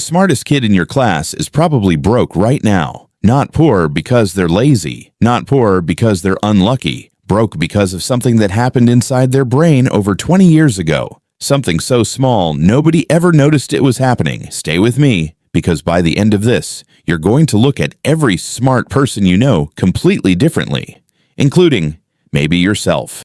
smartest kid in your class is probably broke right now. Not poor because they're lazy, not poor because they're unlucky, broke because of something that happened inside their brain over 20 years ago. Something so small nobody ever noticed it was happening. Stay with me, because by the end of this, you're going to look at every smart person you know completely differently, including maybe yourself.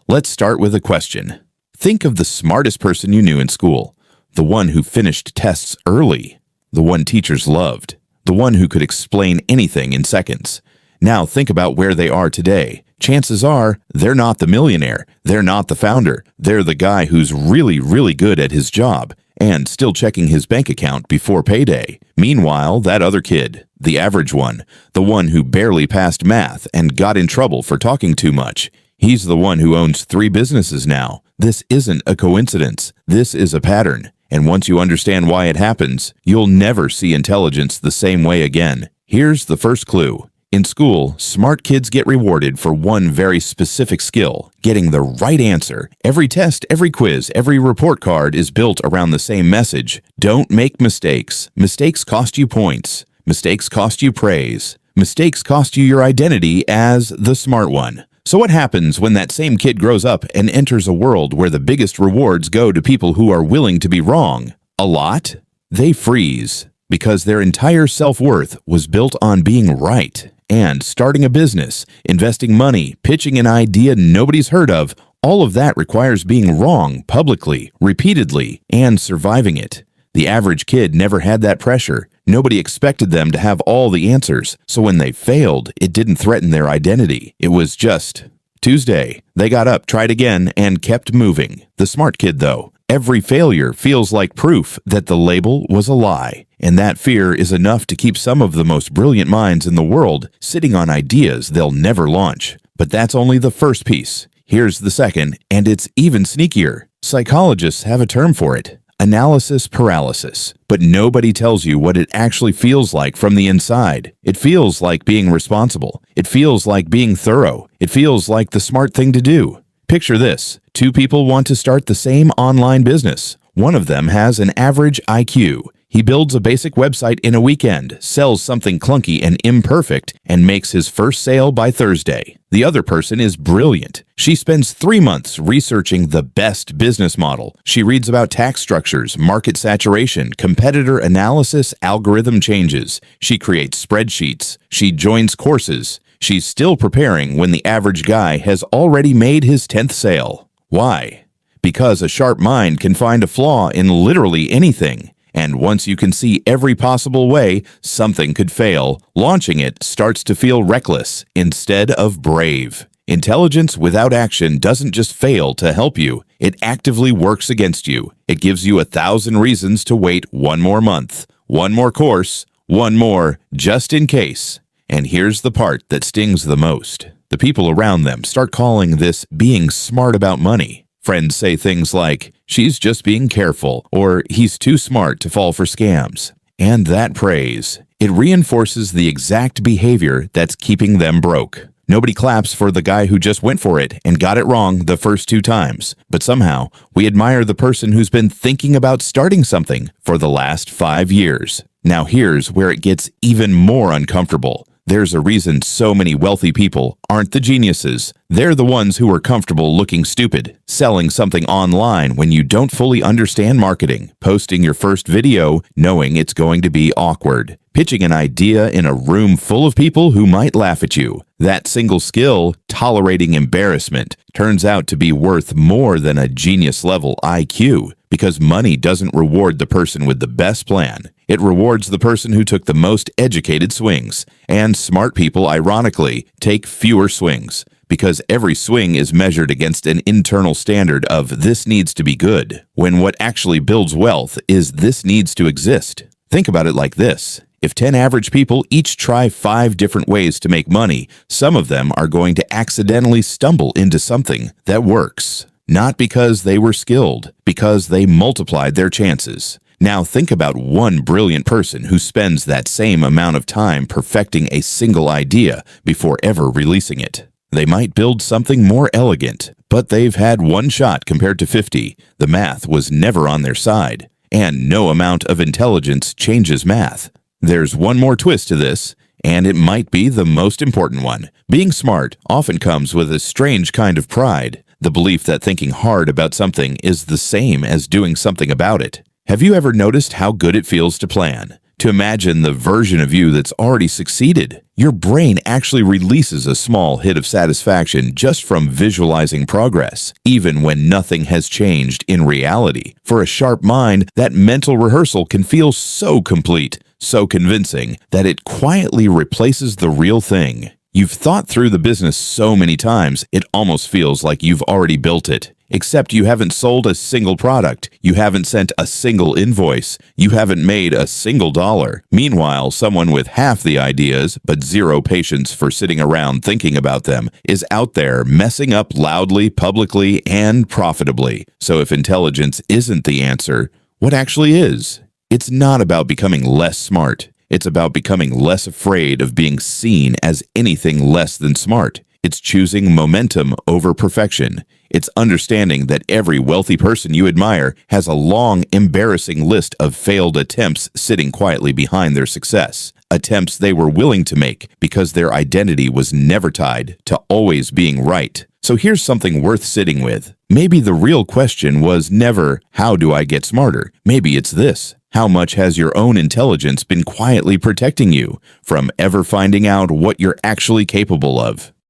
Let's start with a question. Think of the smartest person you knew in school, the one who finished tests early, the one teachers loved, the one who could explain anything in seconds. Now think about where they are today. Chances are they're not the millionaire, they're not the founder, they're the guy who's really good at his job and still checking his bank account before payday. Meanwhile, that other kid, the average one, the one who barely passed math and got in trouble for talking too much, he's the one who owns 3 businesses now. This isn't a coincidence. This is a pattern. And once you understand why it happens, you'll never see intelligence the same way again. Here's the first clue. In school, smart kids get rewarded for one very specific skill, getting the right answer. Every test, every quiz, every report card is built around the same message. Don't make mistakes. Mistakes cost you points. Mistakes cost you praise. Mistakes cost you your identity as the smart one. So what happens when that same kid grows up and enters a world where the biggest rewards go to people who are willing to be wrong? A lot? They freeze, because their entire self-worth was built on being right. And starting a business, investing money, pitching an idea nobody's heard of, all of that requires being wrong publicly, repeatedly, and surviving it. The average kid never had that pressure. Nobody expected them to have all the answers, so when they failed, it didn't threaten their identity. It was just Tuesday. They got up, tried again, and kept moving. The smart kid, though, every failure feels like proof that the label was a lie. And that fear is enough to keep some of the most brilliant minds in the world sitting on ideas they'll never launch. But that's only the first piece. Here's the second, and it's even sneakier. Psychologists have a term for it. Analysis paralysis. But nobody tells you what it actually feels like from the inside. It feels like being responsible. It feels like being thorough. It feels like the smart thing to do. Picture this. 2 people want to start the same online business. One of them has an average IQ. He builds a basic website in a weekend, sells something clunky and imperfect, and makes his first sale by Thursday. The other person is brilliant. She spends 3 months researching the best business model. She reads about tax structures, market saturation, competitor analysis, algorithm changes. She creates spreadsheets. She joins courses. She's still preparing when the average guy has already made his 10th sale. Why? Because a sharp mind can find a flaw in literally anything. And once you can see every possible way something could fail, launching it starts to feel reckless instead of brave. Intelligence without action doesn't just fail to help you, it actively works against you. It gives you 1,000 reasons to wait 1 more month, 1 more course, 1 more, just in case. And here's the part that stings the most. The people around them start calling this being smart about money. Friends say things like, "She's just being careful," or "He's too smart to fall for scams." And that praise, it reinforces the exact behavior that's keeping them broke. Nobody claps for the guy who just went for it and got it wrong the first 2 times. But somehow, we admire the person who's been thinking about starting something for the last 5 years. Now here's where it gets even more uncomfortable. There's a reason so many wealthy people aren't the geniuses. They're the ones who are comfortable looking stupid, selling something online when you don't fully understand marketing, posting your first video knowing it's going to be awkward, pitching an idea in a room full of people who might laugh at you. That single skill, tolerating embarrassment, turns out to be worth more than a genius-level IQ, because money doesn't reward the person with the best plan. It rewards the person who took the most educated swings. And smart people, ironically, take fewer swings, because every swing is measured against an internal standard of "this needs to be good," when what actually builds wealth is "this needs to exist." Think about it like this. If 10 average people each try 5 different ways to make money, some of them are going to accidentally stumble into something that works. Not because they were skilled, because they multiplied their chances. Now think about one brilliant person who spends that same amount of time perfecting a single idea before ever releasing it. They might build something more elegant, but they've had one shot compared to 50. The math was never on their side. and no amount of intelligence changes math. There's one more twist to this, and it might be the most important one. Being smart often comes with a strange kind of pride, the belief that thinking hard about something is the same as doing something about it. Have you ever noticed how good it feels to plan? To imagine the version of you that's already succeeded? Your brain actually releases a small hit of satisfaction just from visualizing progress, even when nothing has changed in reality. For a sharp mind, that mental rehearsal can feel so complete, so convincing, that it quietly replaces the real thing. You've thought through the business so many times, it almost feels like you've already built it. Except you haven't sold a single product, you haven't sent a single invoice, you haven't made a single dollar. Meanwhile, someone with half the ideas, but zero patience for sitting around thinking about them, is out there messing up loudly, publicly, and profitably. So if intelligence isn't the answer, what actually is? It's not about becoming less smart. It's about becoming less afraid of being seen as anything less than smart. It's choosing momentum over perfection. It's understanding that every wealthy person you admire has a long, embarrassing list of failed attempts sitting quietly behind their success. Attempts they were willing to make because their identity was never tied to always being right. So here's something worth sitting with. Maybe the real question was never, how do I get smarter? Maybe it's this. How much has your own intelligence been quietly protecting you from ever finding out what you're actually capable of?